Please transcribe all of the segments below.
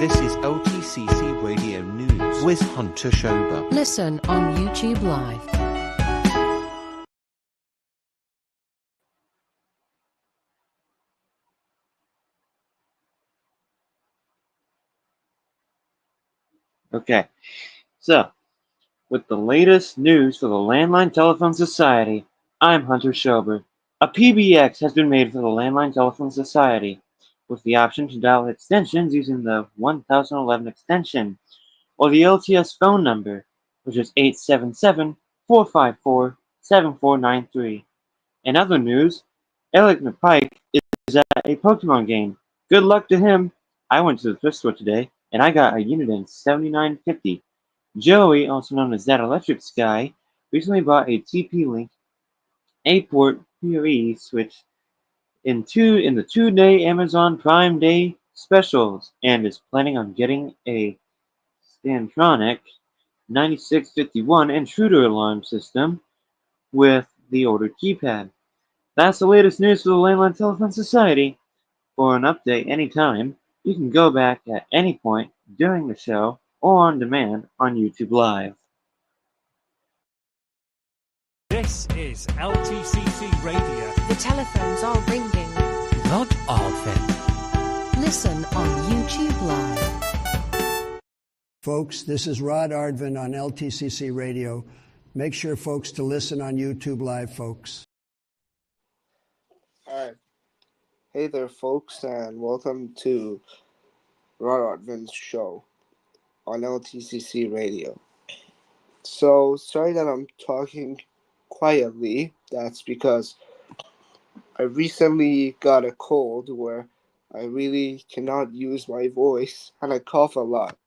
This is LTCC Radio News with Hunter Schober. Listen on YouTube Live. Okay, so with the latest news for the Landline Telephone Society, I'm Hunter Schober. A PBX has been made for the Landline Telephone Society, with the option to dial extensions using the 1011 extension, or the LTS phone number, which is 877-454-7493. In other news, Alec McPike is at a Pokemon game. Good luck to him. I went to the thrift store today, and I got a Uniden 7950. Joey, also known as That Electric Sky, recently bought a TP-Link 8-port PoE switch in the 2-day Amazon Prime Day specials, and is planning on getting a Stantronic 9651 intruder alarm system with the ordered keypad. That's the latest news for the Landline Telephone Society. For an update anytime, you can go back at any point during the show or on demand on YouTube Live. This is LTCC Radio. The telephones are ringing. Not often. Listen on YouTube Live. Folks, this is Rod Ardvin on LTCC Radio. Make sure, folks, to listen on YouTube Live, folks. All right. Hey there, folks, and welcome to Rod Ardvin's show on LTCC Radio. So, sorry that I'm talking quietly. That's because I recently got a cold where I really cannot use my voice and I cough a lot.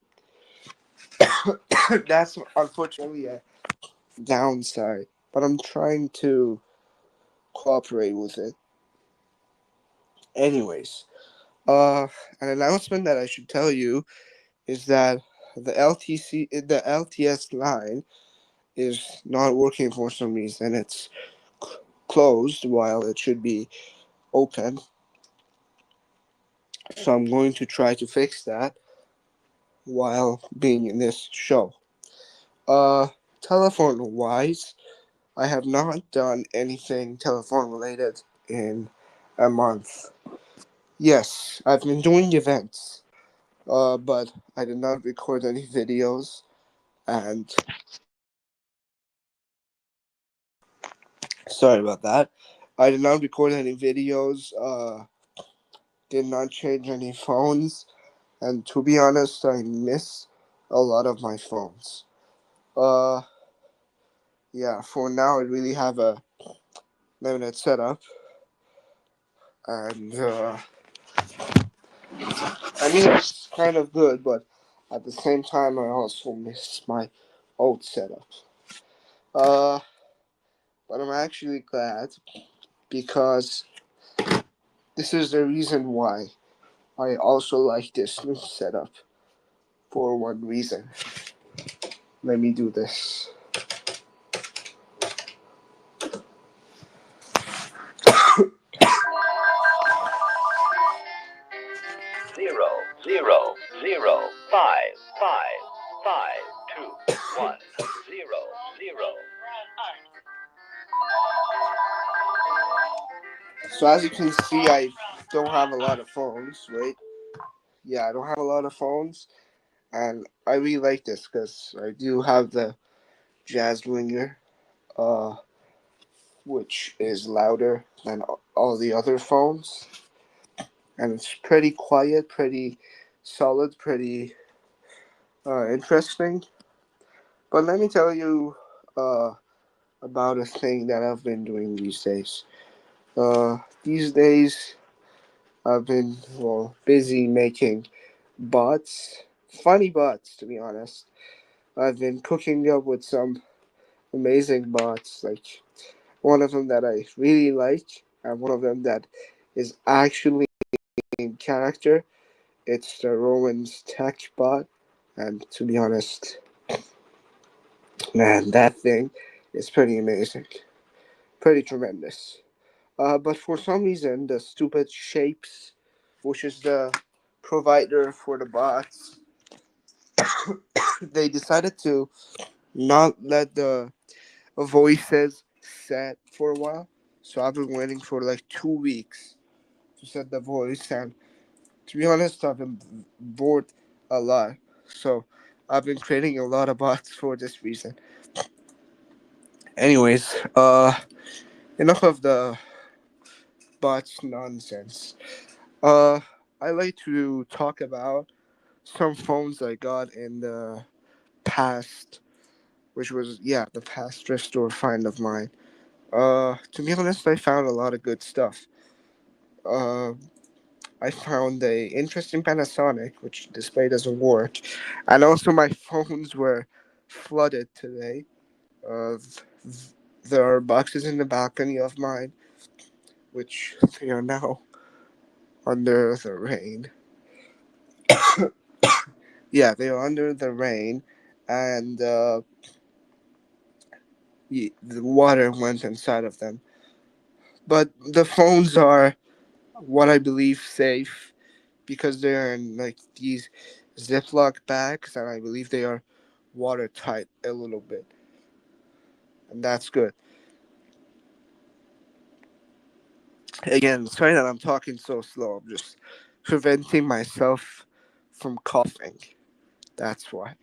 That's unfortunately a downside, but I'm trying to cooperate with it. Anyways, an announcement that I should tell you is that the LTS line is not working for some reason. It's closed while it should be open. So I'm going to try to fix that while being in this show. Telephone-wise, I have not done anything telephone-related in a month. Yes, I've been doing events, but I did not record any videos, and sorry about that. I did not record any videos, did not change any phones, and to be honest, I miss a lot of my phones. Yeah, for now, I really have a limited setup, and I mean, it's kind of good, but at the same time, I also miss my old setup. But I'm actually glad because this is the reason why I also like this new setup. For one reason. Let me do this. Zero, 5, 5, 5, 2, 1, 0, 0. So as you can see, I don't have a lot of phones, right? Yeah, I don't have a lot of phones, and I really like this because I do have the Jazz Ringer, which is louder than all the other phones, and it's pretty quiet, pretty solid, pretty interesting. But let me tell you about a thing that I've been doing these days. These days, I've been, busy making bots, funny bots, to be honest. I've been cooking up with some amazing bots, like one of them that I really like, and one of them that is actually in character. It's the Rowan's Tech bot, and to be honest, man, that thing is pretty amazing, pretty tremendous. But for some reason, the stupid Shapes, which is the provider for the bots, they decided to not let the voices set for a while. So I've been waiting for like 2 weeks to set the voice, and to be honest, I've been bored a lot. So I've been creating a lot of bots for this reason. Anyways, enough of the bots nonsense. Uh, I like to talk about some phones I got in the past, which was the past thrift store find of mine. To be honest, I found a lot of good stuff. Uh, I found a interesting Panasonic, which display doesn't work, and also my phones were flooded today. Uh, there are boxes in the balcony of mine, which they are now under the rain. Yeah, they are under the rain, and the water went inside of them. But the phones are what I believe safe because they're in like these Ziploc bags, and I believe they are watertight a little bit, and that's good. Again, sorry that I'm talking so slow. I'm just preventing myself from coughing. That's why.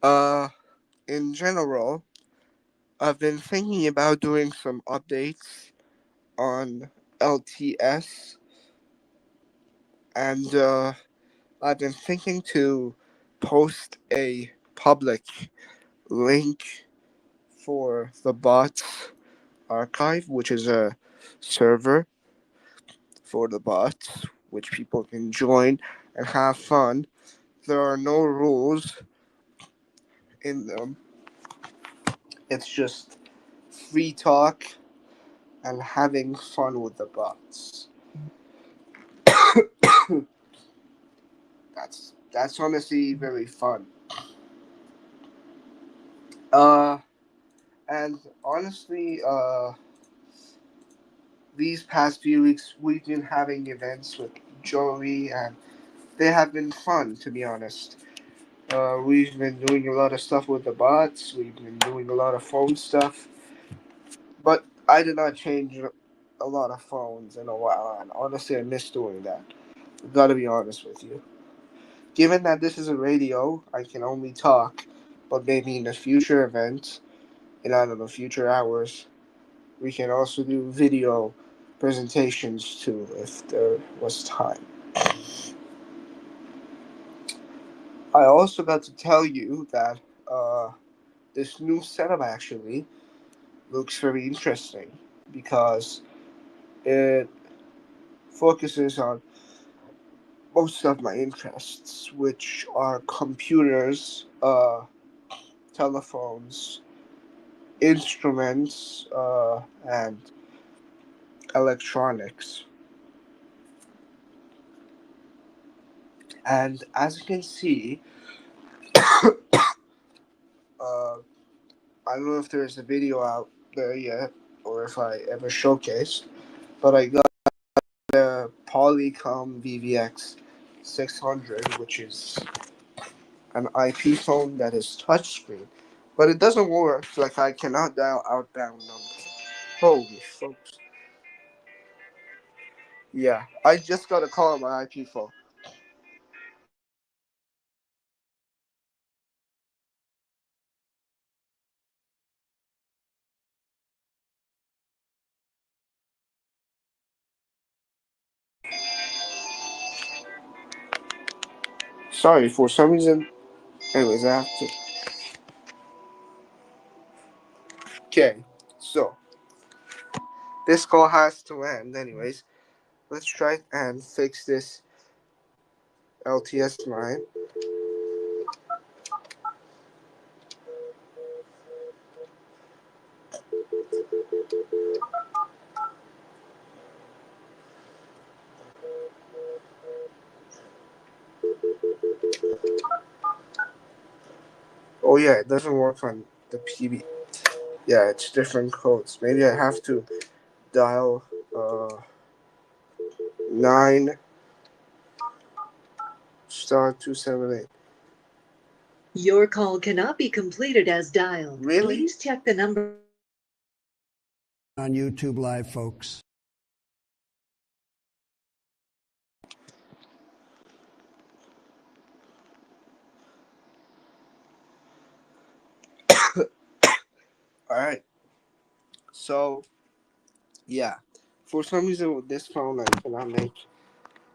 Uh, in general, I've been thinking about doing some updates on LTS, and I've been thinking to post a public link for the bots archive, which is a server for the bots, which people can join and have fun. There are no rules in them. It's just free talk and having fun with the bots. That's honestly very fun. Uh, and honestly, these past few weeks we've been having events with Joey, and they have been fun, to be honest. We've been doing a lot of stuff with the bots. We've been doing a lot of phone stuff, but I did not change a lot of phones in a while, and honestly, I miss doing that. I've got to be honest with you. Given that this is a radio, I can only talk, but maybe in a future event, in I don't know, future hours, we can also do video presentations too if there was time. I also got to tell you that this new setup actually looks very interesting because it focuses on most of my interests, which are computers, telephones, instruments, and electronics. And as you can see, uh, I don't know if there's a video out there yet or if I ever showcased, but I got the Polycom VVX 600, which is an IP phone that is touchscreen, but it doesn't work. Like I cannot dial outbound numbers. Holy folks! Yeah, I just got a call on my IP phone. Sorry, for some reason. Anyways, I have to. Okay, so this call has to end. Anyways, let's try and fix this LTS line. Oh yeah, it doesn't work on the PB. Yeah, it's different codes. Maybe I have to dial. 9 star 278. Your call cannot be completed as dialed. Really? Please check the number. On YouTube Live, folks. All right. So, yeah. For some reason with this phone, I cannot make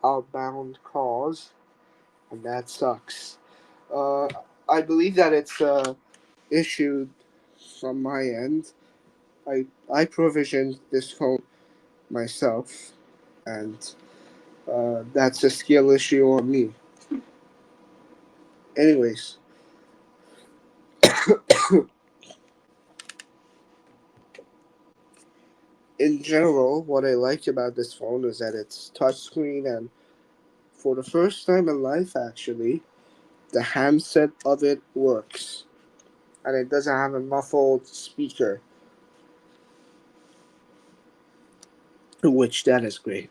outbound calls, and that sucks. I believe that it's issued from my end. I provisioned this phone myself, and that's a skill issue on me. Anyways, in general, what I liked about this phone is that it's touchscreen, and for the first time in life, actually, the handset of it works, and it doesn't have a muffled speaker, which that is great.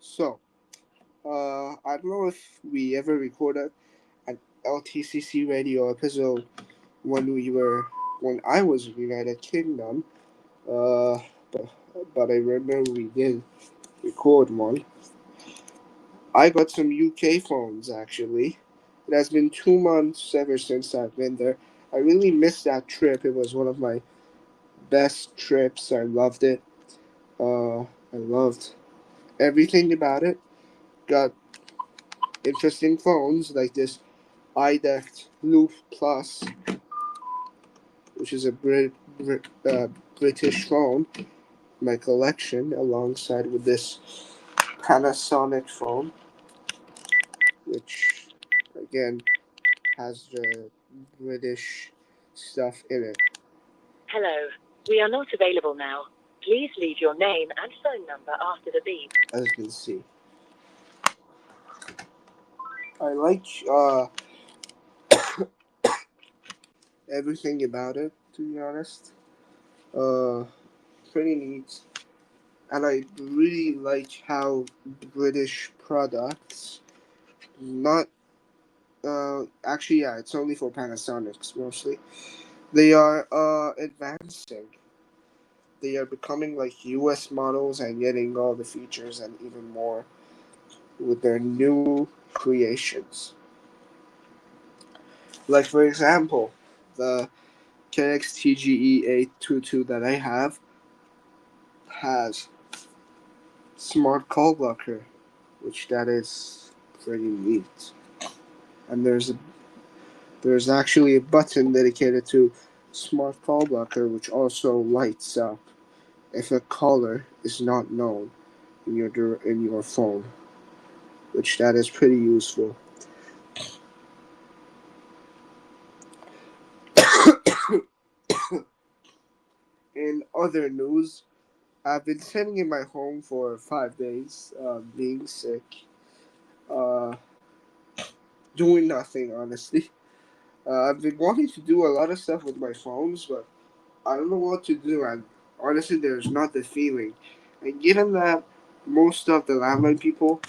So, I don't know if we ever recorded an LTCC Radio episode when I was in United Kingdom, uh, but, but I remember we did record one. I got some UK phones actually. It has been 2 months ever since I've been there. I really missed that trip. It was one of my best trips. I loved it. I loved everything about it. Got interesting phones like this iDect Loop Plus, which is a British phone. My collection, alongside with this Panasonic phone, which again has the British stuff in it. Hello. We are not available now. Please leave your name and phone number after the beep. As you can see, I like everything about it. To be honest, pretty neat, and I really like how British products, not actually, yeah, it's only for Panasonics mostly. They are advancing. They are becoming like US models and getting all the features and even more with their new creations. Like, for example, the KXTGE822 that I have has smart call blocker, which that is pretty neat. And there's actually a button dedicated to smart call blocker, which also lights up if a caller is not known in your phone, which that is pretty useful. In other news, I've been sitting in my home for 5 days, being sick, uh, doing nothing, honestly. I've been wanting to do a lot of stuff with my phones, but I don't know what to do, and honestly, there's not the feeling. And given that most of the landline people,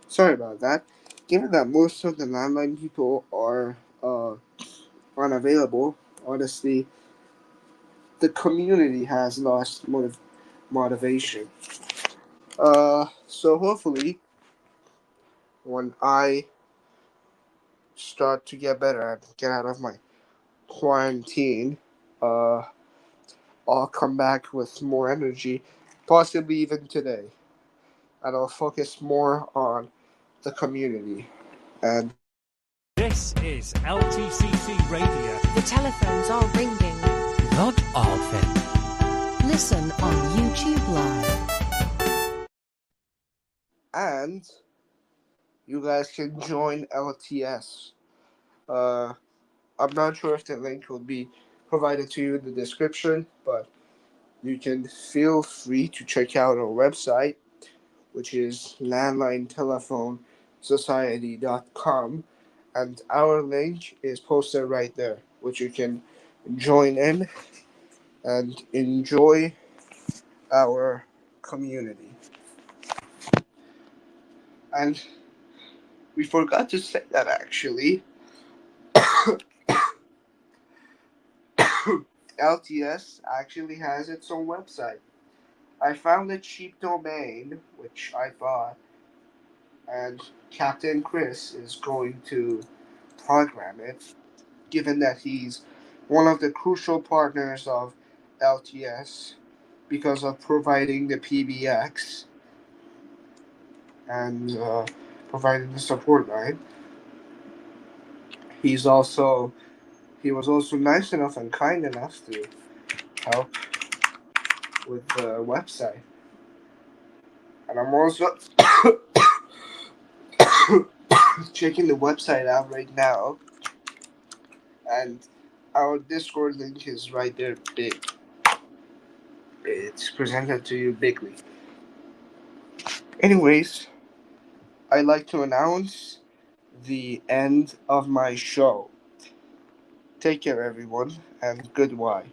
sorry about that, given that most of the landline people are unavailable, honestly, the community has lost motivation. So hopefully, when I start to get better and get out of my quarantine, uh, I'll come back with more energy, possibly even today, and I'll focus more on the community. And This is LTCC Radio. The telephones are ringing. Not often. Listen on YouTube Live. and you guys can join LTS. I'm not sure if the link will be provided to you in the description, but you can feel free to check out our website, which is landlinetelephone.society.com, and our link is posted right there. which you can join in and enjoy our community. And we forgot to say that actually, LTS actually has its own website. I found a cheap domain, which I bought, and Captain Chris is going to program it, given that he's one of the crucial partners of LTS because of providing the PBX and providing the support line. He was also nice enough and kind enough to help with the website. And I'm also checking the website out right now, and our Discord link is right there, big. It's presented to you bigly. Anyways, I'd like to announce the end of my show. Take care, everyone, and goodbye.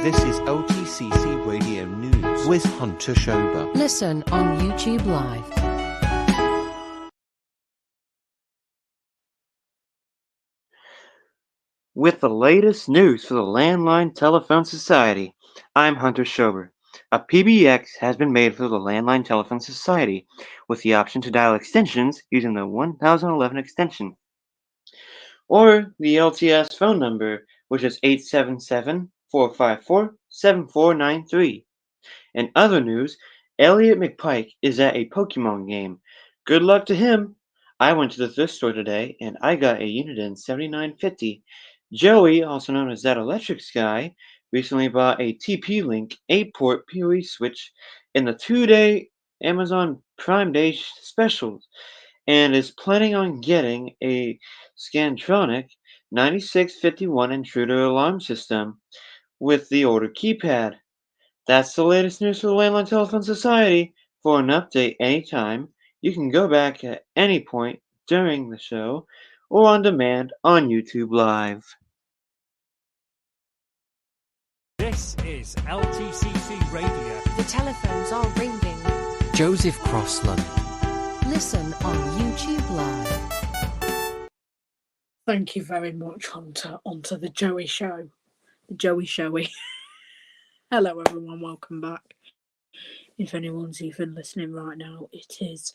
This is LTCC Radio News with Hunter Schober. Listen on YouTube Live. With the latest news for the Landline Telephone Society, I'm Hunter Schober. A PBX has been made for the Landline Telephone Society with the option to dial extensions using the 1011 extension or the LTS phone number, which is 877-454-7493. In other news, Elliot McPike is at a Pokemon game. Good luck to him! I went to the thrift store today and I got a Uniden 7950. Joey, also known as That Electric Sky, recently bought a TP-Link 8-port PoE switch in the 2-day Amazon Prime Day specials and is planning on getting a Scantronic 9651 intruder alarm system with the order keypad. That's the latest news for the Landline Telephone Society. For an update anytime, you can go back at any point during the show or on demand on YouTube Live. This is LTCC Radio. The telephones are ringing. Joseph Crossland. Listen on YouTube Live. Thank you very much, Hunter. Onto the Joey Show. The Joey Showy. Hello, everyone. Welcome back. If anyone's even listening right now, it is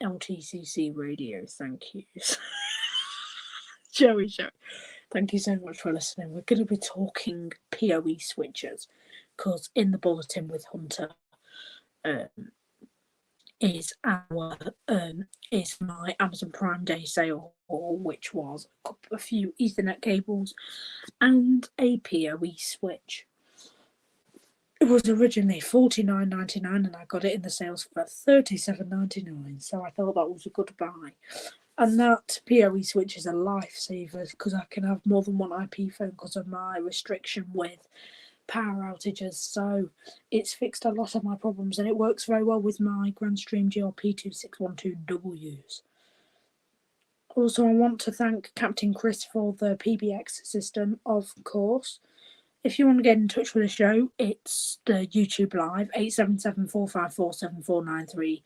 LTCC Radio. Thank you. Joey Show. Thank you so much for listening. We're going to be talking PoE switches because in the bulletin with Hunter is my Amazon Prime Day sale, which was a few Ethernet cables and a PoE switch. It was originally $49.99 and I got it in the sales for $37.99, so I thought that was a good buy. And that PoE switch is a lifesaver because I can have more than one IP phone because of my restriction with power outages. So it's fixed a lot of my problems and it works very well with my Grandstream GLP2612Ws. Also, I want to thank Captain Chris for the PBX system, of course. If you want to get in touch with the show, it's the YouTube Live, 877-454-7493.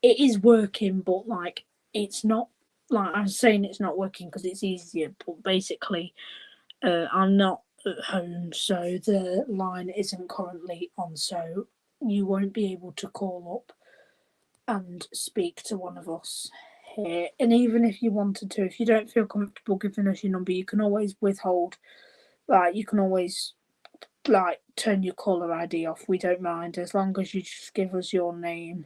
It is working, but, it's not, I'm saying it's not working because it's easier, but basically, I'm not at home, so the line isn't currently on, so you won't be able to call up and speak to one of us here. And even if you wanted to, if you don't feel comfortable giving us your number, you can always withhold, you can always turn your caller ID off. We don't mind as long as you just give us your name,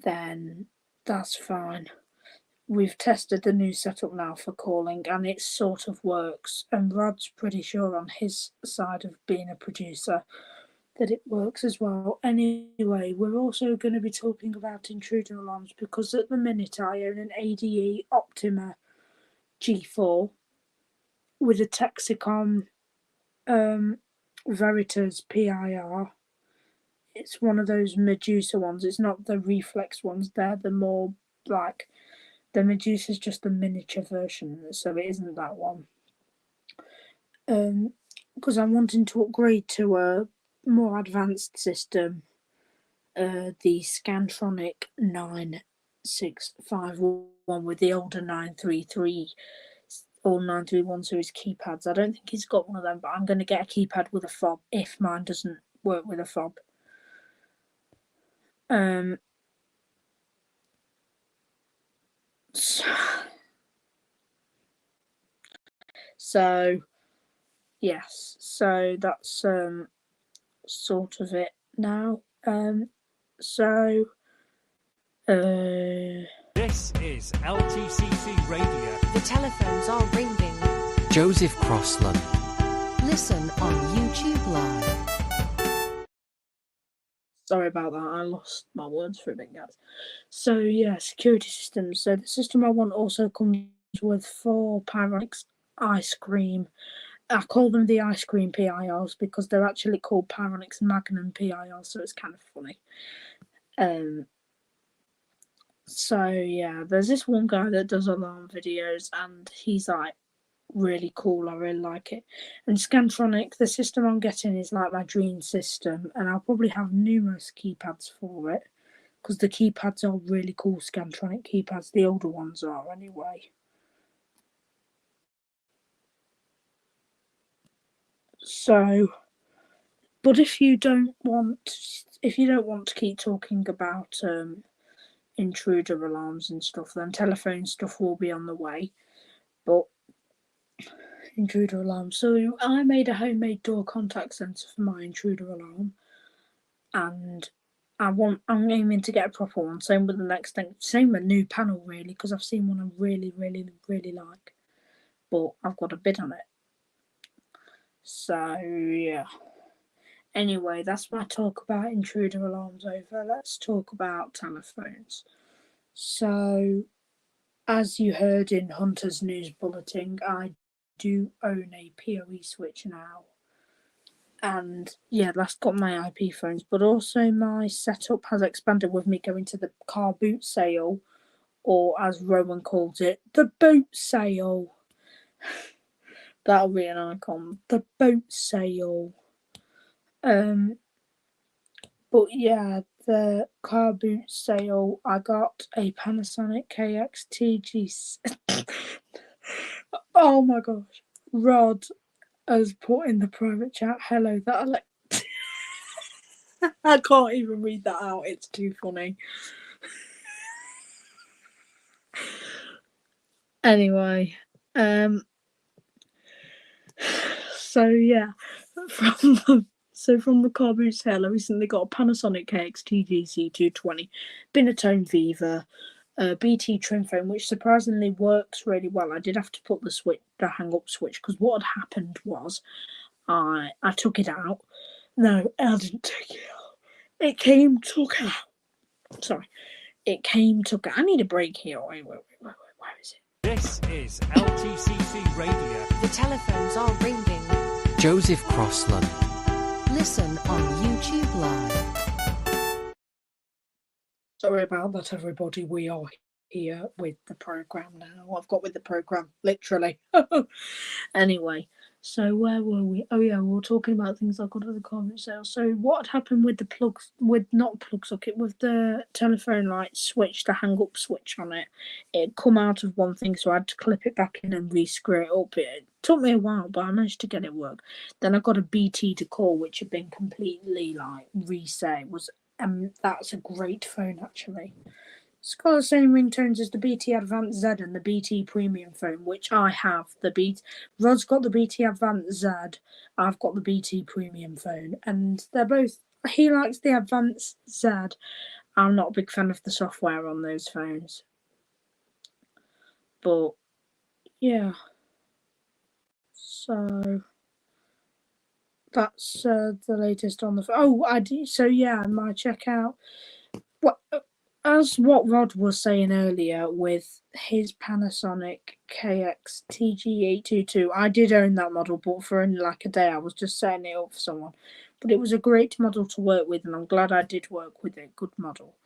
then that's fine. We've tested the new setup now for calling and it sort of works, and Rod's pretty sure on his side of being a producer that it works as well. Anyway, we're also going to be talking about intruder alarms because at the minute I own an ADE Optima G4 with a Texicom Veritas PIR. It's one of those Medusa ones. It's not the reflex ones. They're the more like the Medusa's just a miniature version, so it isn't that one. Because I'm wanting to upgrade to a more advanced system, the Scantronic 9651 with the older 933 or 931 series keypads. I don't think he's got one of them, but I'm going to get a keypad with a fob if mine doesn't work with a fob. So yes, so that's sort of it now. This is LTCC Radio. The telephones are ringing. Joseph Crossland. Listen on YouTube Live. Sorry about that, I lost my words for a bit, guys. So yeah, security systems. So the system I want also comes with 4 Pyrex ice cream. I call them the ice cream PIRs because they're actually called Pyronix Magnum PIRs, so it's kind of funny. So yeah, there's this one guy that does alarm videos, and he's like really cool. I really like it. And Scantronic, the system I'm getting is like my dream system, and I'll probably have numerous keypads for it because the keypads are really cool. Scantronic keypads, the older ones are anyway. So, but if you don't want to keep talking about intruder alarms and stuff, then telephone stuff will be on the way. But intruder alarm. So I made a homemade door contact sensor for my intruder alarm, and I'm aiming to get a proper one. Same with the next thing. Same with new panel really, because I've seen one I really, really, really like, but I've got a bid on it. So yeah. Anyway, that's my talk about intruder alarms over. Let's talk about telephones. So, as you heard in Hunter's news bulletin, I do own a PoE switch now. And yeah, that's got my IP phones, but also my setup has expanded with me going to the car boot sale, or as Rowan calls it, the boat sale. That'll be an icon. The boat sale. But yeah, the car boot sale, I got a Panasonic KXTG. Oh my gosh. Rod has put in the private chat, hello, that I can't even read that out, it's too funny. Anyway, so yeah, from the car boot sale, I recently got a Panasonic KXTG C220, Binatone Viva, BT trim phone, which surprisingly works really well. I did have to put the hang up switch, because what had happened was I took it out. No, I didn't take it out. It came took out. Sorry, it came took out. I need a break here. Wait, where is it? This is LTCC Radio. The telephones are ringing. Joseph Crossland. Listen on YouTube Live. Sorry about that, everybody. We are here with the program now. I've got with the program, literally. Anyway, so where were we? Oh yeah, we were talking about things I got at the comment sale. So what had happened with the not plug socket, with the telephone light switch, the hang up switch on it, it come out of one thing, so I had to clip it back in and re-screw it up. It took me a while, but I managed to get it work. Then I got a BT to call, which had been completely like reset. That's a great phone actually. It's got the same ringtones as the BT Advanced Z and the BT Premium phone, which I have. Rod's got the BT Advanced Z, I've got the BT Premium phone, and they're both. He likes the Advanced Z. I'm not a big fan of the software on those phones, but yeah. So that's the latest on the phone. Oh, I do. So yeah, my checkout. What? as what Rod was saying earlier with his Panasonic KX TG822, I did own that model, but for only like a day. I was just setting it up for someone. But it was a great model to work with, and I'm glad I did work with it. Good model.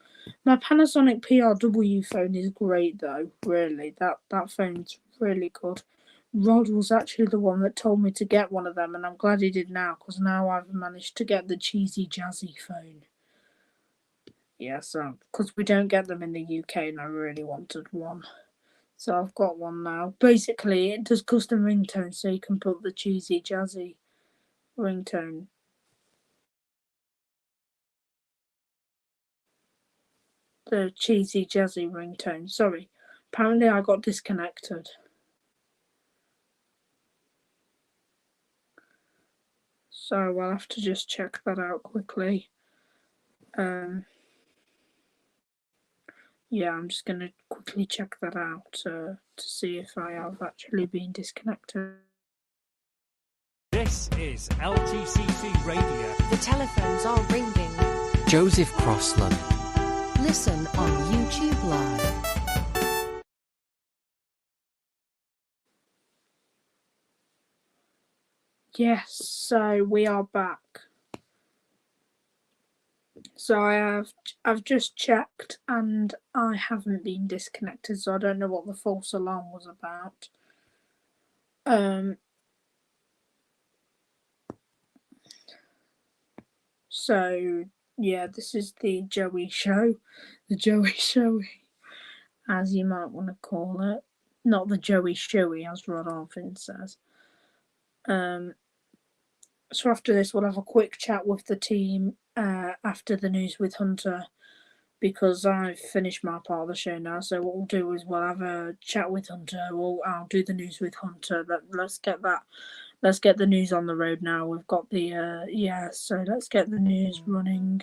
My Panasonic PRW phone is great, though, really. That phone's really good. Rod was actually the one that told me to get one of them, and I'm glad he did now, because now I've managed to get the cheesy jazzy phone. Yeah, so, because we don't get them in the UK, and I really wanted one. So I've got one now. Basically, it does custom ringtones, so you can put the cheesy jazzy ringtone. The cheesy jazzy ringtone. Sorry. Apparently I got disconnected. So I'll have to just check that out quickly. Yeah, I'm just going to quickly check that out to see if I have actually been disconnected. This is LTCC Radio. The telephones are ringing. Joseph Crossland. Listen on YouTube Live. Yes, so we are back. So I've just checked and I haven't been disconnected, so I don't know what the false alarm was about. So yeah, this is the Joey Show. The Joey Showy, as you might want to call it. Not the Joey Showy, as Rod Arvin says. So after this, we'll have a quick chat with the team after the news with Hunter, because I've finished my part of the show now. So what we'll do is we'll have a chat with Hunter. I'll do the news with Hunter. Let's get that. Let's get the news on the road now. We've got the So let's get the news running.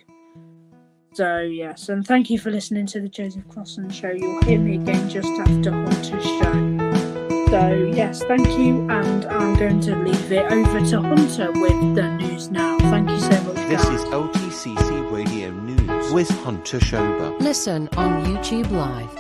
So yes, and thank you for listening to the Joseph Crossland Show. You'll hear me again just after Hunter's show. So yes, thank you, and I'm going to leave it over to Hunter with the news now. Thank you so much, This guys. is LTCC Radio News with Hunter Schober. Listen on YouTube Live.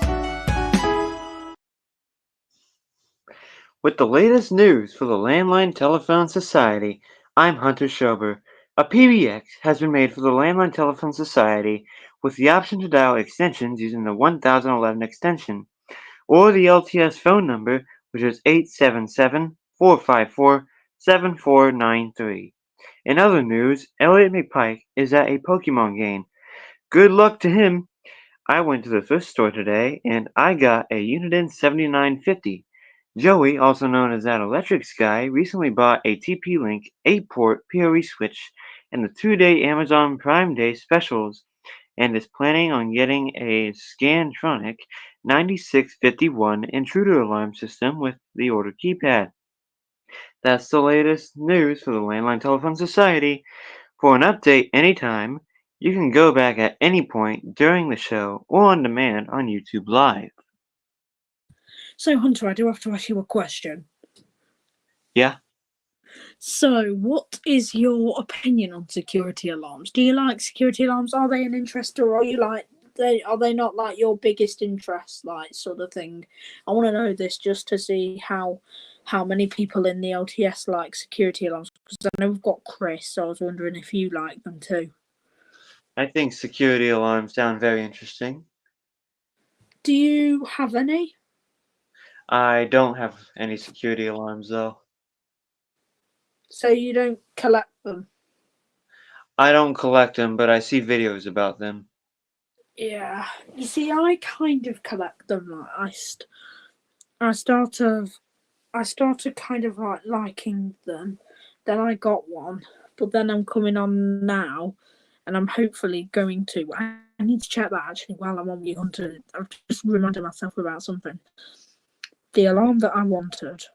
With the latest news for the Landline Telephone Society, I'm Hunter Schober. A PBX has been made for the Landline Telephone Society with the option to dial extensions using the 1011 extension, or the LTS phone number, which is 877-454-7493. In other news, Elliot McPike is at a Pokemon game. Good luck to him! I went to the thrift store today, and I got a Uniden 7950. Joey, also known as that Electric Sky, recently bought a TP-Link 8-port PoE switch in the 2-day Amazon Prime Day specials, and is planning on getting a Scantronic 9651 intruder alarm system with the order keypad. That's the latest news for the Landline Telephone Society. For an update anytime, you can go back at any point during the show or on demand on YouTube Live. So Hunter, I do have to ask you a question. Yeah? So, what is your opinion on security alarms? Do you like security alarms? Are they an interest, or are you like are they not like your biggest interest, like sort of thing? I want to know this just to see how many people in the LTS like security alarms, because I know we've got Chris, so I was wondering if you like them too. I think security alarms sound very interesting. Do you have any? I don't have any security alarms though. So you don't collect them? I don't collect them, but I see videos about them. Yeah. You see, I kind of collect them. Like I started kind of like liking them. Then I got one, but then I'm coming on now, and I'm hopefully going to. I need to check that actually while I'm on the Hunter. I've just reminded myself about something. The alarm that I wanted.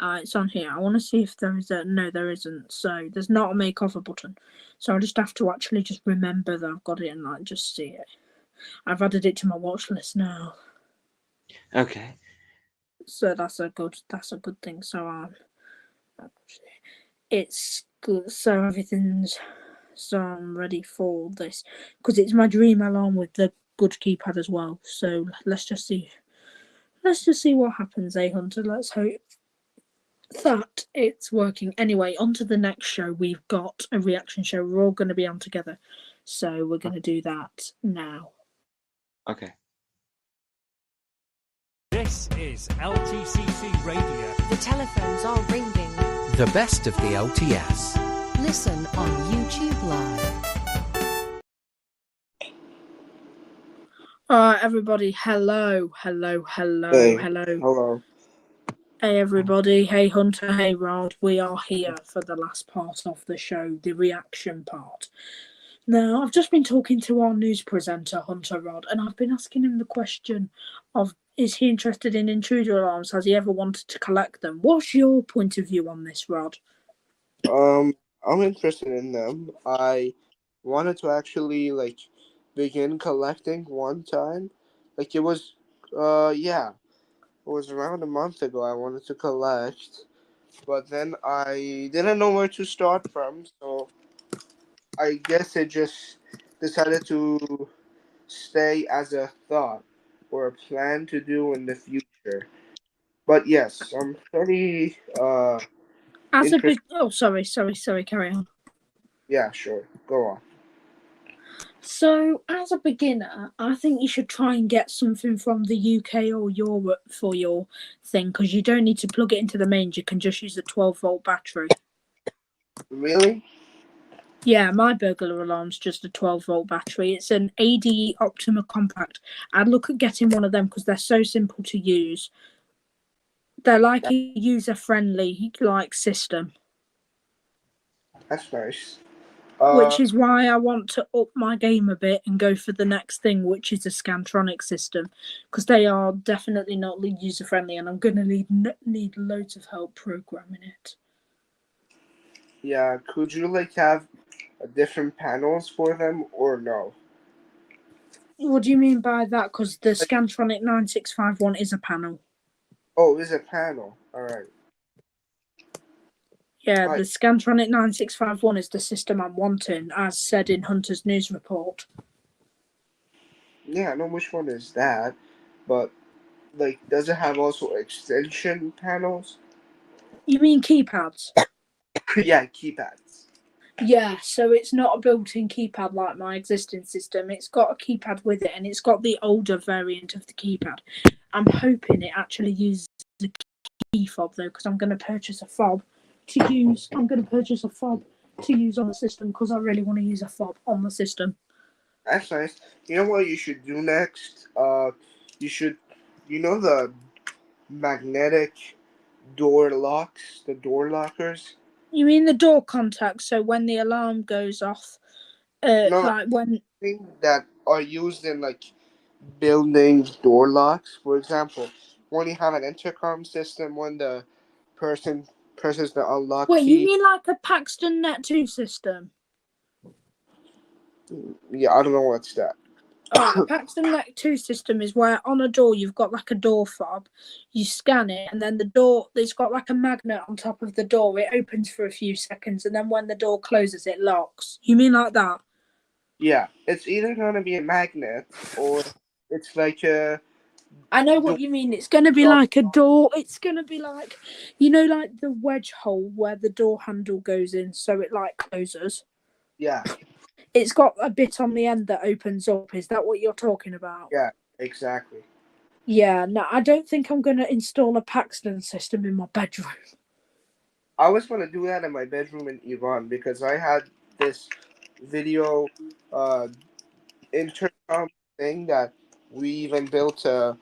It's on here. I want to see if there is a... No, there isn't. So there's not a make offer button. So I just have to actually just remember that I've got it and like just see it. I've added it to my watch list now. Okay. So that's a good thing. So it's good. So I'm ready for this because it's my dream alarm with the good keypad as well. So let's just see what happens, Hunter. Let's hope that it's working. Anyway, on to the next show. We've got a reaction show. We're all going to be on together, so we're going to do that now. Okay. This is LTCC Radio. The telephones are ringing. The best of the LTS. Listen on YouTube Live. Everybody, hello. Hey, hello. Hey, everybody. Hey, Hunter. Hey, Rod. We are here for the last part of the show, the reaction part. Now, I've just been talking to our news presenter, Hunter Rod, and I've been asking him the question of, is he interested in intruder alarms? Has he ever wanted to collect them? What's your point of view on this, Rod? I'm interested in them. I wanted to actually, begin collecting one time. It was around a month ago I wanted to collect, but then I didn't know where to start from, so I guess it just decided to stay as a thought or a plan to do in the future. But yes, I'm pretty interested. Sorry, carry on. Yeah, sure. Go on. So, as a beginner, I think you should try and get something from the UK or Europe for your thing, because you don't need to plug it into the mains. You can just use a 12-volt battery. Really? Yeah, my burglar alarm's just a 12-volt battery. It's an ADE Optima Compact. I'd look at getting one of them because they're so simple to use. They're like a user-friendly system. That's nice. Which is why I want to up my game a bit and go for the next thing, which is a Scantronic system, because they are definitely not user-friendly, and I'm going to need loads of help programming it. Yeah, could you have different panels for them or no? What do you mean by that? Because the Scantronic 9651 is a panel. Oh, it's a panel. All right. Yeah, the Scantronic 9651 is the system I'm wanting, as said in Hunter's news report. Yeah, I know which one is that, but does it have also extension panels? You mean keypads? Yeah, keypads. Yeah, so it's not a built-in keypad like my existing system. It's got a keypad with it, and it's got the older variant of the keypad. I'm hoping it actually uses a key fob, though, because I'm going to purchase a fob to use. I'm going to purchase a fob to use on the system, because I really want to use a fob on the system. That's nice. You know what you should do next? The magnetic door locks, the door lockers? You mean the door contacts, so when the alarm goes off, when... that are used in, building door locks. For example, when you have an intercom system, when the person presses the unlock Wait, key. you mean like a Paxton Net 2 system? Yeah, I don't know what's that. A Paxton Net 2 system is where on a door you've got a door fob, you scan it, and then the door, it's got a magnet on top of the door. It opens for a few seconds, and then when the door closes, it locks. You mean like that? Yeah, it's either going to be a magnet or it's a... I know what you mean. It's going to be like a door. It's going to be like the wedge hole where the door handle goes in, so it closes. Yeah. It's got a bit on the end that opens up. Is that what you're talking about? Yeah, exactly. Yeah, no, I don't think I'm going to install a Paxton system in my bedroom. I was going to do that in my bedroom in Iran because I had this video intercom thing that we even built a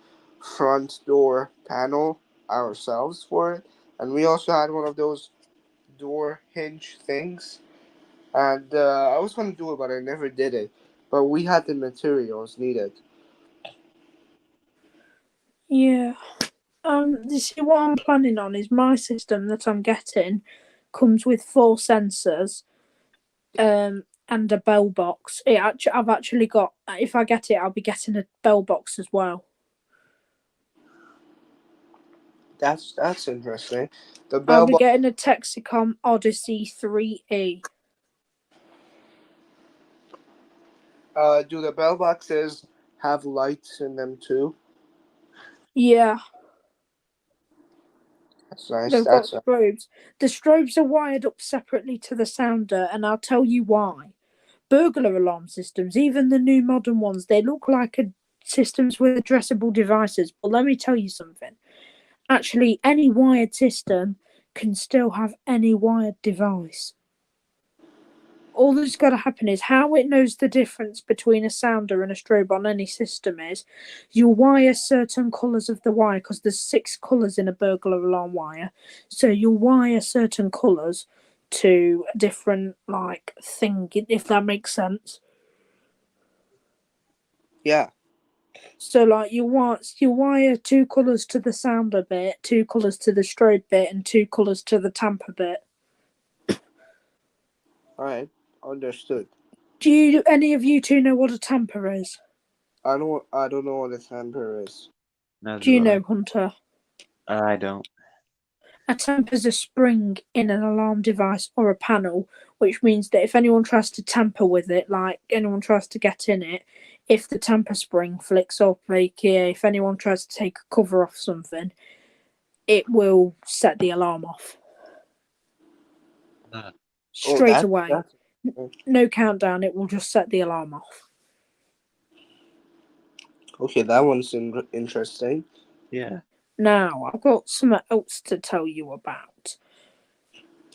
front door panel ourselves for it. And we also had one of those door hinge things. And I was going to do it, but I never did it. But we had the materials needed. Yeah. You see, what I'm planning on is my system that I'm getting comes with 4 sensors, and a bell box. I've actually got. If I get it, I'll be getting a bell box as well. That's interesting. The I'll bell be box. getting a Texicom Odyssey 3E. Do the bell boxes have lights in them too? Yeah, That's nice. they've got That's strobes. The strobes are wired up separately to the sounder, and I'll tell you why. Burglar alarm systems, even the new modern ones, they look like systems with addressable devices. But let me tell you something. Actually, any wired system can still have any wired device. All that's got to happen is how it knows the difference between a sounder and a strobe on any system is you'll wire certain colours of the wire, because there's 6 colours in a burglar alarm wire. So you'll wire certain colours to a different thing, if that makes sense. yeah. So you wire 2 colours to the sounder bit, 2 colours to the strobe bit, and 2 colours to the tamper bit. All right. Understood. Do any of you two know what a tamper is? I don't know what a tamper is. Do you know, Hunter? I don't. A tamper is a spring in an alarm device or a panel, which means that if anyone tries to tamper with it, like anyone tries to get in it, if the tamper spring flicks up, if anyone tries to take a cover off something, it will set the alarm off. Straight away. No countdown, it will just set the alarm off. Okay, that one's interesting. Yeah. Now, I've got something else to tell you about.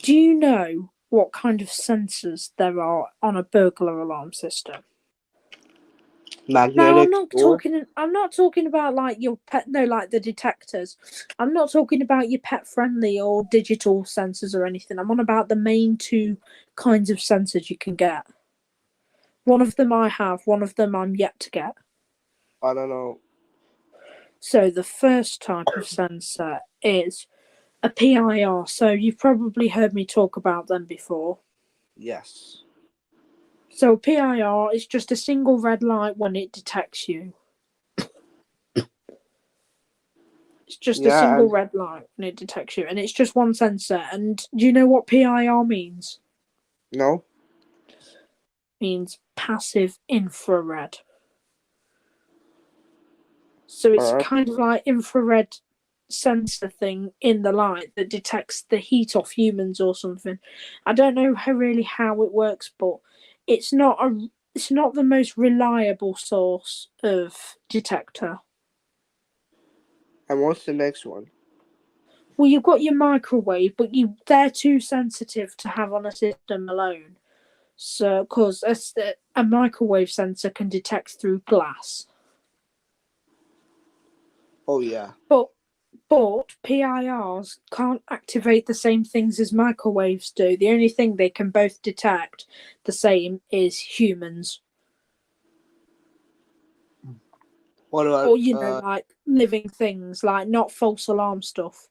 Do you know what kind of sensors there are on a burglar alarm system? Magnetic. No, I'm not talking about like your pet. No, like the detectors. I'm not talking about your pet-friendly or digital sensors or anything. I'm on about the main 2 kinds of sensors you can get. One of them I have. One of them I'm yet to get. I don't know. So the first type of sensor is a PIR. So you've probably heard me talk about them before. Yes. So PIR is just a single red light when it detects you. It's just a single red light when it detects you, and it's just one sensor. And do you know what PIR means? No. It means passive infrared. So it's kind of like infrared sensor thing in the light that detects the heat off humans or something. I don't know really how it works, but it's not the most reliable source of detector. And what's the next one? Well, you've got your microwave, but they're too sensitive to have on a system alone. So, because a microwave sensor can detect through glass. Oh yeah. But PIRs can't activate the same things as microwaves do. The only thing they can both detect the same is humans. What about? Or, like living things, like not false alarm stuff.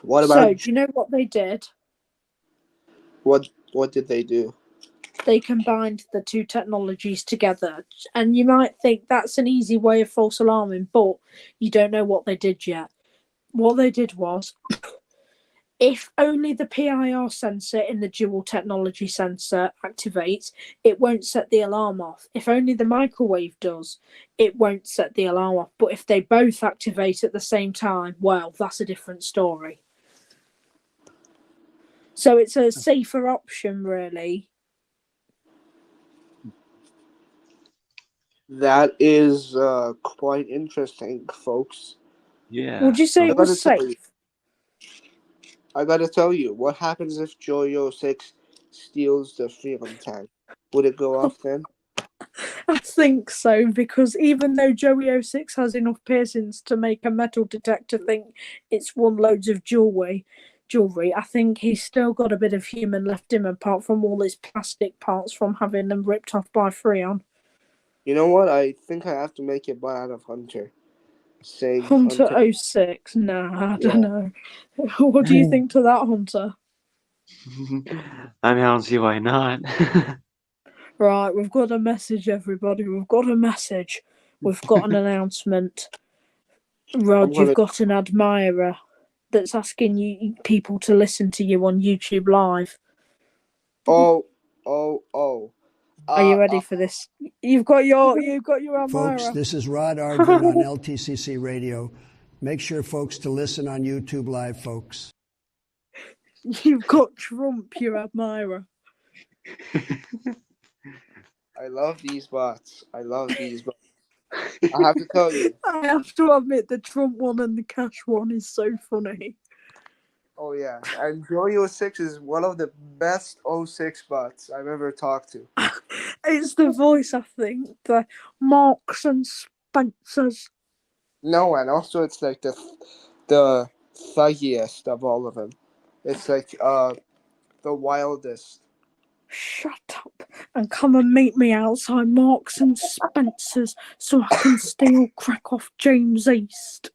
What about? So, do you know what they did? What did they do? They combined the 2 technologies together. And you might think that's an easy way of false alarming, but you don't know what they did yet. What they did was, if only the PIR sensor in the dual technology sensor activates, it won't set the alarm off. If only the microwave does, it won't set the alarm off. But if they both activate at the same time, well, that's a different story. So it's a safer option, really. That is quite interesting, folks. Yeah. Would you say it was safe? I gotta tell you, what happens if Joyo 6 steals the freedom tank? Would it go off then? I think so, because even though Joey 06 has enough piercings to make a metal detector think it's won loads of jewelry, I think he's still got a bit of human left in him, apart from all his plastic parts from having them ripped off by Freon. You know what? I think I have to make it butt out of Hunter. Saying Hunter 06? Nah, I don't know. What do you think to that, Hunter? I don't see why not. Right, we've got a message, everybody. We've got a message. We've got an announcement. Rod, you've got an admirer that's asking you people to listen to you on YouTube Live. Oh. Are you ready for this? You've got your admirer. Folks, this is Rod Ardvin on LTCC Radio. Make sure, folks, to listen on YouTube Live, folks. You've got Trump, your admirer. I love these bots. I have to tell you. I have to admit the Trump one and the Cash one is so funny. Oh, yeah. And Joey06 is one of the best 06 bots I've ever talked to. It's the voice, I think. The Marks and Spencers. No, and also it's like the thuggiest of all of them. It's like the wildest. Shut up and come and meet me outside Marks and Spencer's so I can steal crack off James East.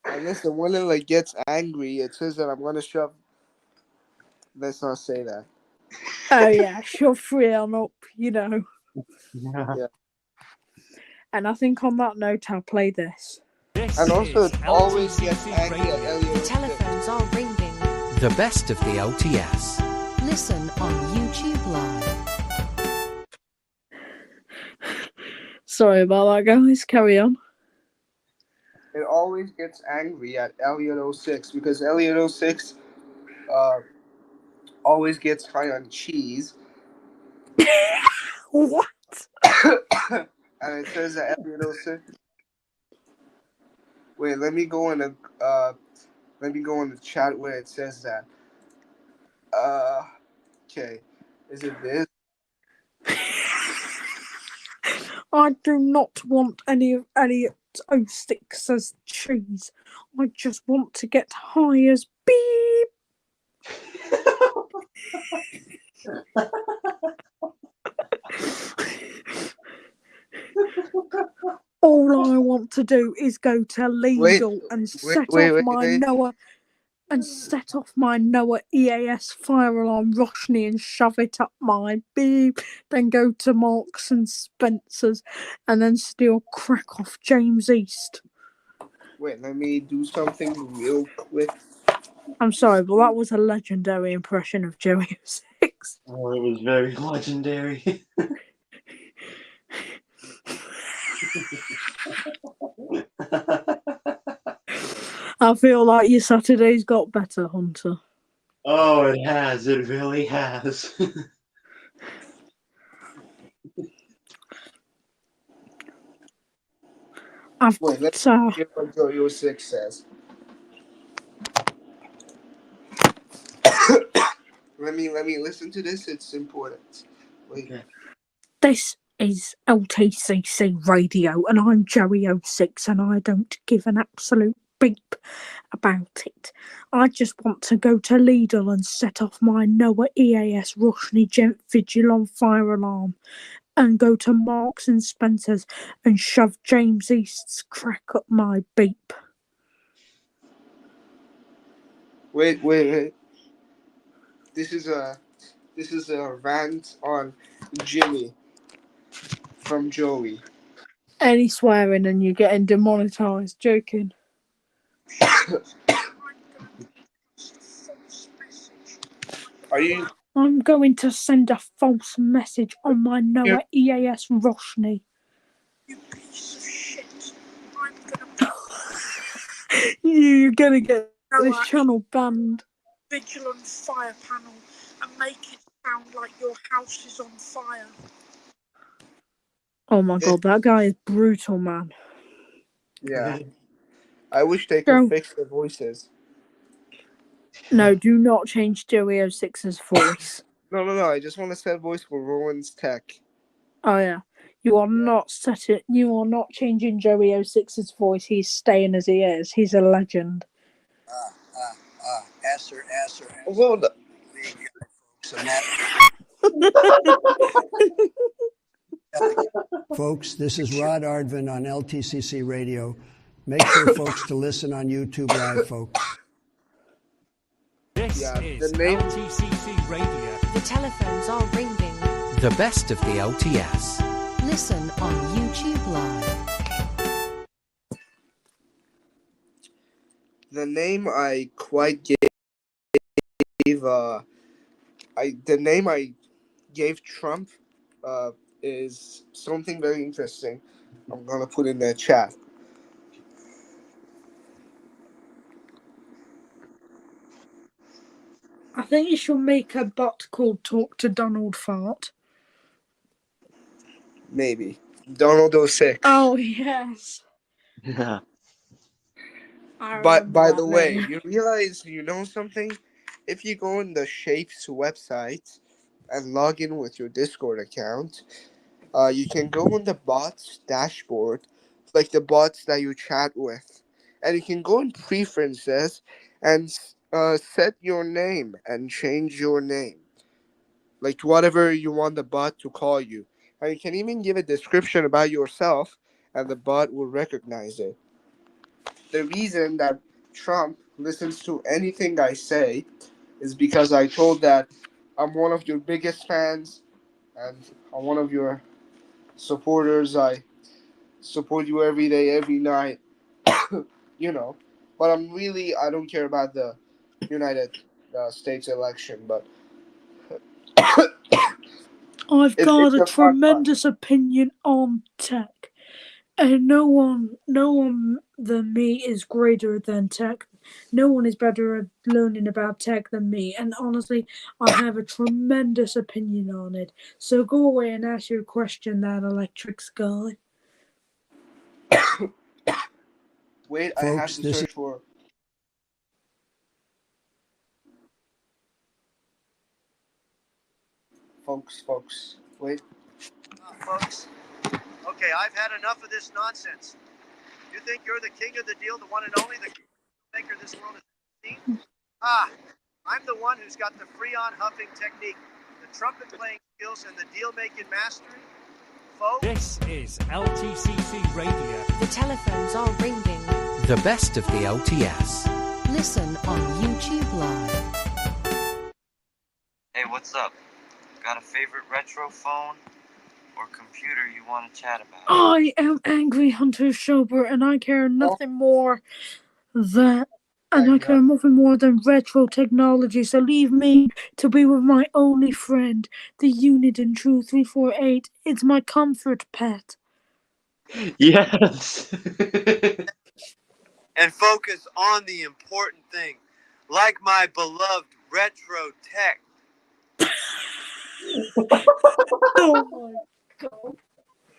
And listen, when it like gets angry, it says that I'm gonna shove. Let's not say that. Oh yeah, shove free on up, you know. Yeah. And I think on that note, I'll play this. And also, it always gets angry at Elliot. The telephones are ringing. The best of the LTS. Listen on YouTube Live. Sorry about that, guys. Carry on. It always gets angry at Elliot06 because Elliot06 always gets high on cheese. What? And it says that Elliot06. Wait, let me go in the chat where it says that. Okay. Is it this? I do not want any of Elliot 06 as cheese. I just want to get high as beep. All I want to do is go to Lidl and set off my Noah EAS fire alarm Roshni and shove it up my beep. Then go to Marks and Spencer's and then steal crack off James East. Wait, let me do something real quick. I'm sorry, but that was a legendary impression of Joey 06. Oh, it was very legendary. I feel like your Saturday's got better, Hunter. Oh, it has. It really has. Let's hear what Joey06 says. Let me listen to this. It's important. Wait. Okay. This is LTCC Radio, and I'm Joey06, and I don't give an absolute beep about it. I just want to go to Lidl and set off my Noah EAS Roshni Gent Vigilon fire alarm and go to Marks and Spencer's and shove James East's crack up my beep. Wait. This is a rant on Jimmy from Joey. Any swearing and you're getting demonetized. Joking. Are you? I'm going to send a false message on my Noah EAS Roshni. You piece of shit. You're gonna get this channel banned. Vigilant fire panel and make it sound like your house is on fire. Oh my god, that guy is brutal, man. Yeah. I wish they could fix their voices. No, do not change Joey06's voice. No. I just want to set voice for Rowan's Tech. Oh yeah. You are not changing Joey06's voice. He's staying as he is. He's a legend. Answer. Well, Folks, this is Rod Ardvin on LTCC Radio. Make sure, folks, to listen on YouTube Live, folks. This is LTCC Radio. The telephones are ringing. The best of the LTS. Listen on YouTube Live. the name I quite gave the name I gave Trump is something very interesting. I'm gonna put in the chat. I think you should make a bot called Talk to Donald Fart. Maybe Donald 06. Oh yes. Yeah. But by that the way, name. you realize you know something? If you go on the Shapes website and log in with your Discord account, you can go on the bots dashboard, like the bots that you chat with, and you can go in preferences and set your name and change your name, like whatever you want the bot to call you, and you can even give a description about yourself, and the bot will recognize it. The reason that Trump listens to anything I say is because I told that I'm one of your biggest fans and I'm one of your supporters. I support you every day, every night, you know. But I don't care about the United States election, but I've it's got a a fun time. tremendous opinion on tech. And no one than me is greater than tech. No one is better at learning about tech than me. And honestly, I have a tremendous opinion on it. So go away and ask your question, that electrics guy. Wait, I have Folks, to this search for. Folks, wait. Folks, okay, I've had enough of this nonsense. You think you're the king of the deal, the one and only, the maker this world has seen? I'm the one who's got the freon huffing technique, the trumpet playing skills, and the deal making mastery. Folks, This is LTCC Radio. The telephones are ringing. The best of the LTS. Listen on YouTube Live. Hey, what's up? Got a favorite retro phone or computer you want to chat about? I am Angry Hunter Sober, and I care nothing more than retro technology. So leave me to be with my only friend, the Unit in True 348. It's my comfort pet. Yes. and focus on the important thing, like my beloved retro tech. Oh my god.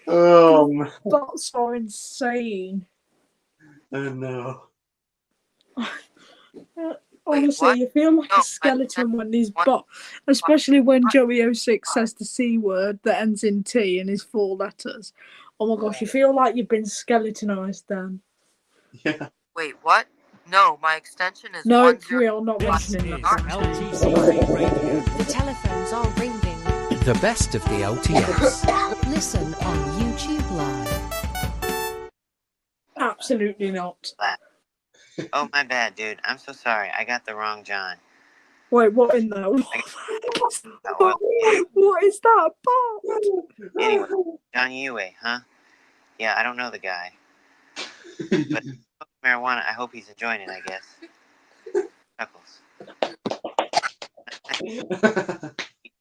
Oh, Bots are insane. oh no. Honestly, you feel like a skeleton when these bots, especially when Joey 06 says the C word that ends in T and is 4 letters. Oh my gosh, you feel like you've been skeletonized then. Yeah. Wait, what? No, my extension is No, for real, not This mentioning is that. LTCC Radio. The telephones are ringing. The best of the LTS. Listen on YouTube Live. Absolutely not. Oh, my bad, dude. I'm so sorry. I got the wrong John. Wait, what in there? What is that bot? Anyway, John Yue, huh? Yeah, I don't know the guy. But marijuana, I hope he's enjoying it, I guess. Chuckles.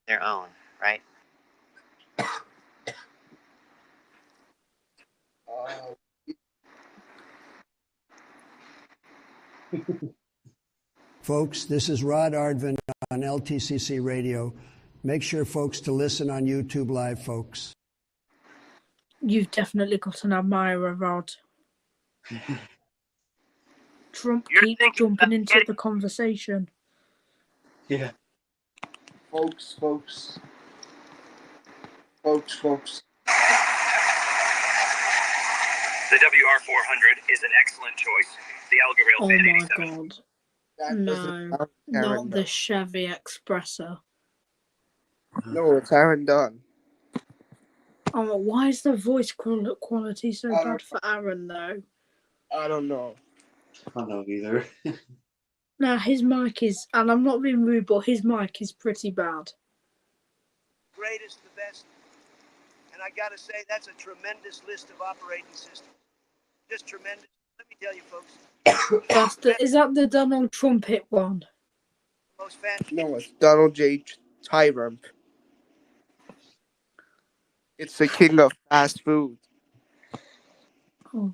Their own, right? Folks, this is Rod Ardvin on LTCC Radio. Make sure, folks, to listen on YouTube Live, folks. You've definitely got an admirer, Rod. Trump keeps jumping into the conversation. Yeah. Folks. The WR400 is an excellent choice. The Oh Algarel Fan my 87. god. No, not the Chevy Expresso. No, it's Aaron Dunn. Oh, why is the voice quality so bad for Aaron, though? I don't know. I don't know either. Now, his mic is, and I'm not being rude, but his mic is pretty bad. Greatest, the best. And I gotta say, that's a tremendous list of operating systems. Just tremendous. Let me tell you, folks. Is that the Donald Trumpet one? Most fan. No, it's Donald J. Trump. It's the king of fast food. Oh.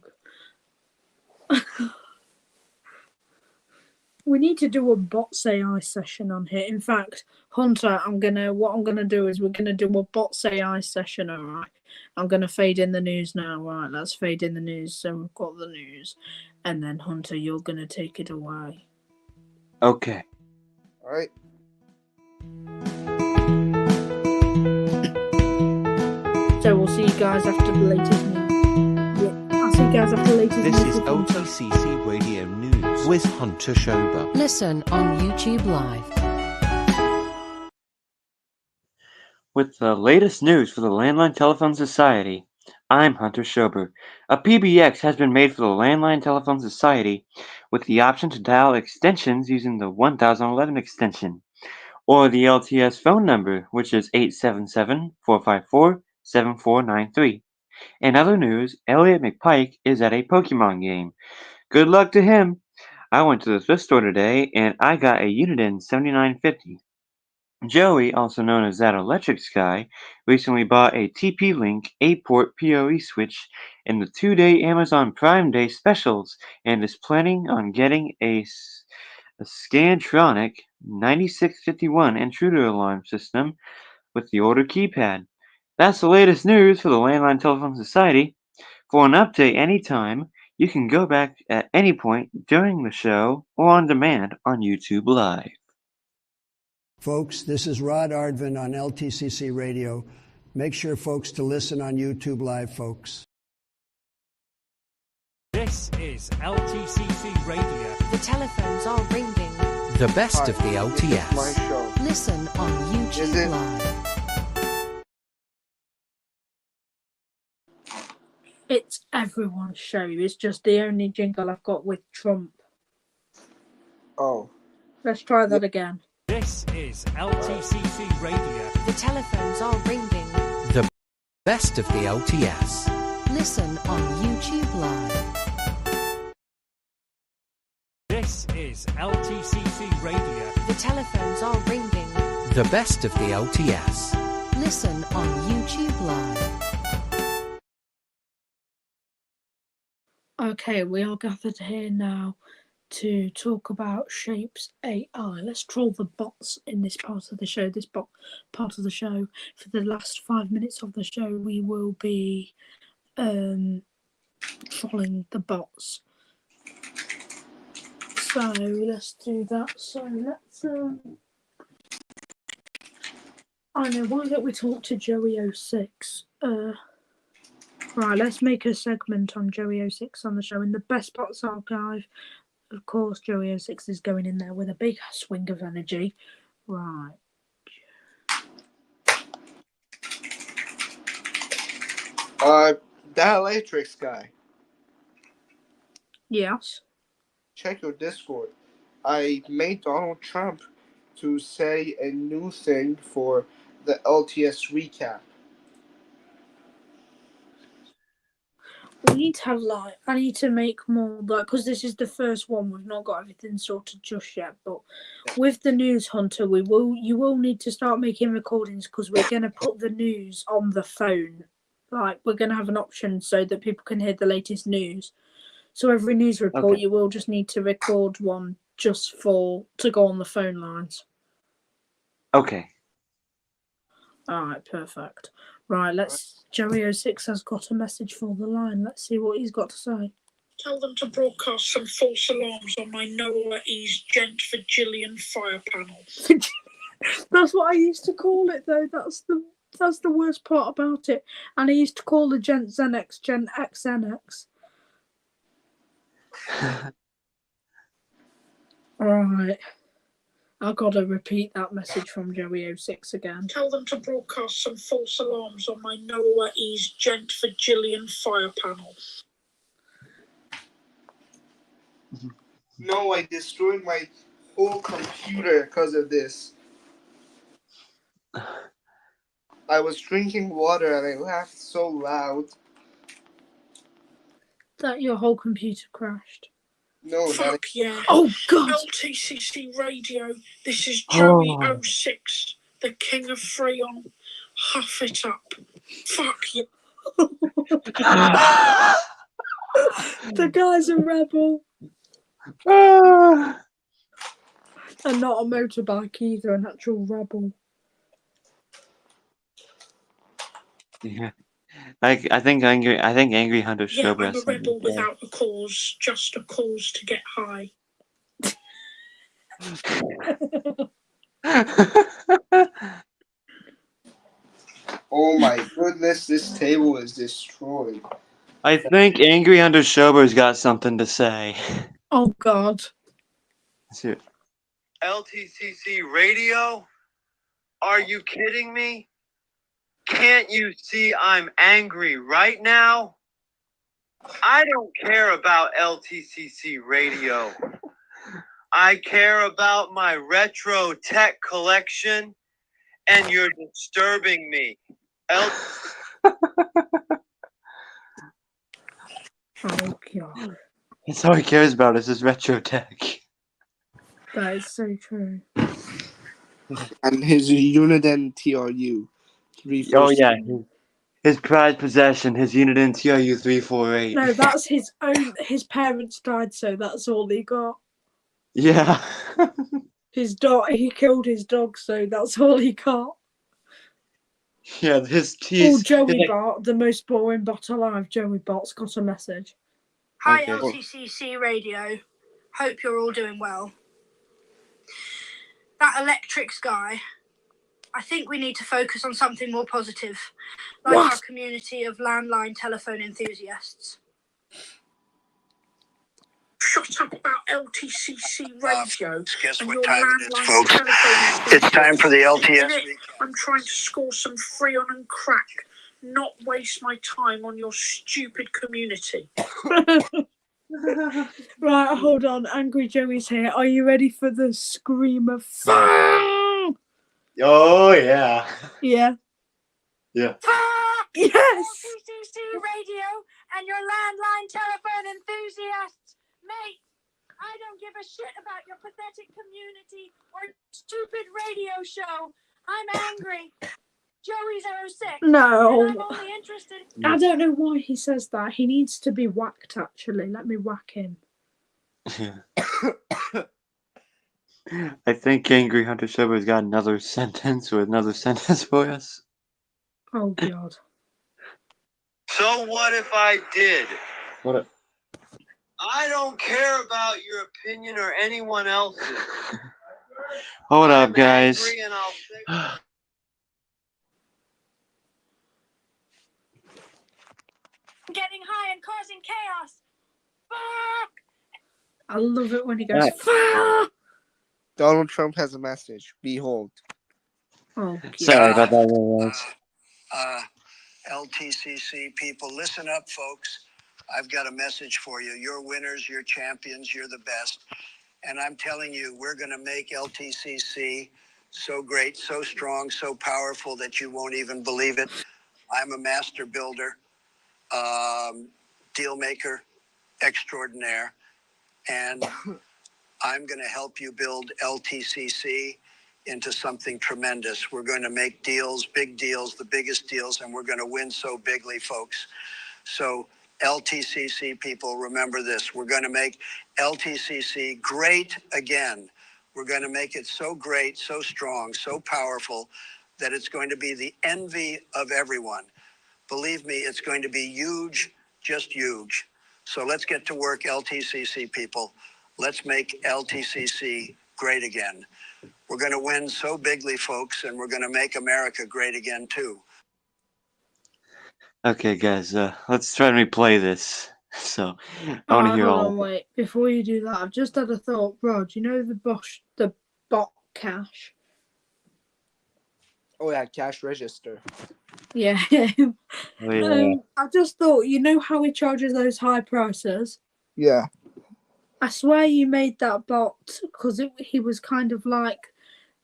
We need to do a bots AI session on here. In fact, Hunter, what I'm gonna do is we're gonna do a bots AI session, alright? I'm gonna fade in the news now, right? Let's fade in the news so we've got the news. And then Hunter, you're gonna take it away. Okay. Alright. So we'll see you guys after the latest news. I'll see you guys after the latest news. This is LTCC Radio News with Hunter Schober. Listen on YouTube Live. With the latest news for the Landline Telephone Society, I'm Hunter Schober. A PBX has been made for the Landline Telephone Society with the option to dial extensions using the 1011 extension, or the LTS phone number, which is 877-454-7493. In other news, Elliot McPike is at a Pokemon game. Good luck to him! I went to the thrift store today and I got a Uniden 7950. Joey, also known as That Electric Sky, recently bought a TP-Link 8-port PoE switch in the 2-day Amazon Prime Day specials and is planning on getting a Scantronic 9651 intruder alarm system with the order keypad. That's the latest news for the Landline Telephone Society. For an update anytime, you can go back at any point during the show or on demand on YouTube Live. Folks, this is Rod Ardvin on LTCC Radio. Make sure, folks, to listen on YouTube Live, folks. This is LTCC Radio. The telephones are ringing. The best of the This is my LTS. show. Listen on Is YouTube it? Live. It's everyone's show. It's just the only jingle I've got with Trump. Oh. Let's try that again. This is LTCC Radio. The telephones are ringing. The best of the LTS. Listen on YouTube Live. This is LTCC Radio. The telephones are ringing. The best of the LTS. Listen on YouTube Live. Okay, we are gathered here now to talk about Shapes AI. Let's troll the bots in this part of the show. Part of the show. For the last 5 minutes of the show, we will be trolling the bots. So let's do that. So let's I know, why don't we talk to Joey06? Right, let's make a segment on Joey06 on the show. In the Best Bots Archive, of course, Joey06 is going in there with a big swing of energy. Right. That Electric Sky. Yes. Check your Discord. I made Donald Trump to say a new thing for the LTS recap. We need to have I need to make more because this is the first one. We've not got everything sorted just yet. But with the news, Hunter, you will need to start making recordings because we're going to put the news on the phone. We're going to have an option so that people can hear the latest news. So every news report, You will just need to record one just to go on the phone lines. Okay. All right, perfect. Right, Joey06 has got a message for the line. Let's see what he's got to say. Tell them to broadcast some false alarms on my Noah Ease Gent Virgilian fire panel. That's what I used to call it, though. That's the worst part about it. And I used to call the Gent Xenex Gent XNX. Right. I've got to repeat that message from Joey06 again. Tell them to broadcast some false alarms on my Noah Ease Gent Virgilian fire panel. No, I destroyed my whole computer because of this. I was drinking water and I laughed so loud. That your whole computer crashed. No, Fuck yeah. Oh, God. LTCC Radio. This is Joey 06, the king of Freon. Huff it up. Fuck you. The guy's a rebel. And not a motorbike either, an actual rebel. Yeah. I think Angry Hunter Yeah, Sober I'm has a rebel something to say. without a cause, just a cause to get high. Oh my goodness, this table is destroyed. I think Angry Hunter Sober's got something to say. Oh, God. Let's hear it. LTCC Radio? Are you kidding me? Can't you see I'm angry right now? I don't care about LTCC Radio. I care about my retro tech collection, and you're disturbing me. Oh, God. That's all he cares about is his retro tech. That is so true. And his Uniden TRU. Oh yeah, his prized possession, his Uniden TRU 348. No, that's his own. His parents died, so that's all he got. Yeah. His dog. He killed his dog, so that's all he got. Yeah, his Oh, Joey Bot, the most boring bot alive. Joey Bot's got a message. Hi, Okay. LTCC Radio. Hope you're all doing well. That electrics guy, I think we need to focus on something more positive, like our community of landline telephone enthusiasts. Shut up about LTCC Radio. Guess and what your time it is, landline folks? telephone It's time for the LTS enthusiasts. I'm trying to score some Freon and crack, not waste my time on your stupid community. Right, hold on. Angry Joey's here. Are you ready for the scream of fuck? Oh yeah. Yeah. Yeah. Yes. LTCC Radio and your landline telephone enthusiasts. Mate, I don't give a shit about your pathetic community or stupid radio show. I'm angry. Joey's 06. No. And I'm only interested. I don't know why he says that. He needs to be whacked, actually. Let me whack him. I think Angry Hunter Sober's got another sentence for us. Oh, God. So what if I did? What if? I don't care about your opinion or anyone else's. Hold up, guys. Angry and I'll say- Getting high and causing chaos. Fuck! I love it when he goes, Right. fuck! Donald Trump has a message. Behold. Oh, Sorry about that, guys. LTCC people, listen up, folks. I've got a message for you. You're winners, you're champions, you're the best. And I'm telling you, we're going to make LTCC so great, so strong, so powerful that you won't even believe it. I'm a master builder, deal maker extraordinaire, and I'm going to help you build LTCC into something tremendous. We're going to make deals, big deals, the biggest deals, and we're going to win so bigly, folks. So LTCC people, remember this. We're going to make LTCC great again. We're going to make it so great, so strong, so powerful that it's going to be the envy of everyone. Believe me, it's going to be huge, just huge. So let's get to work, LTCC people. Let's make LTCC great again. We're going to win so bigly, folks, and we're going to make America great again, too. Okay, guys, let's try and replay this. So, I want to hear hold all on, of it. wait. Before you do that, I've just had a thought. Rod, you know the bot cash? Oh, yeah, cash register. Yeah. Oh, yeah. I just thought, you know how he charges those high prices? Yeah. I swear you made that bot because he was kind of like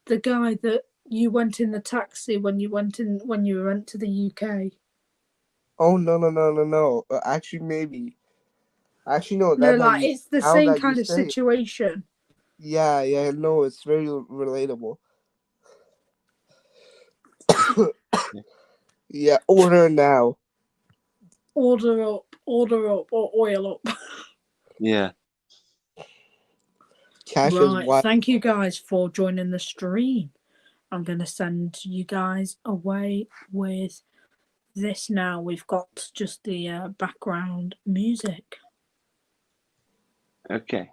the guy that you went in the taxi when you went to the UK. Oh, no. Actually, maybe. Actually, no. No, That like you, it's the now same that you kind of say it. situation. Yeah, no, it's very relatable. Yeah, order now. Order up, or oil up. Yeah. Cash is Right, what. thank you guys for joining the stream. I'm going to send you guys away with this now. We've got just the background music. Okay.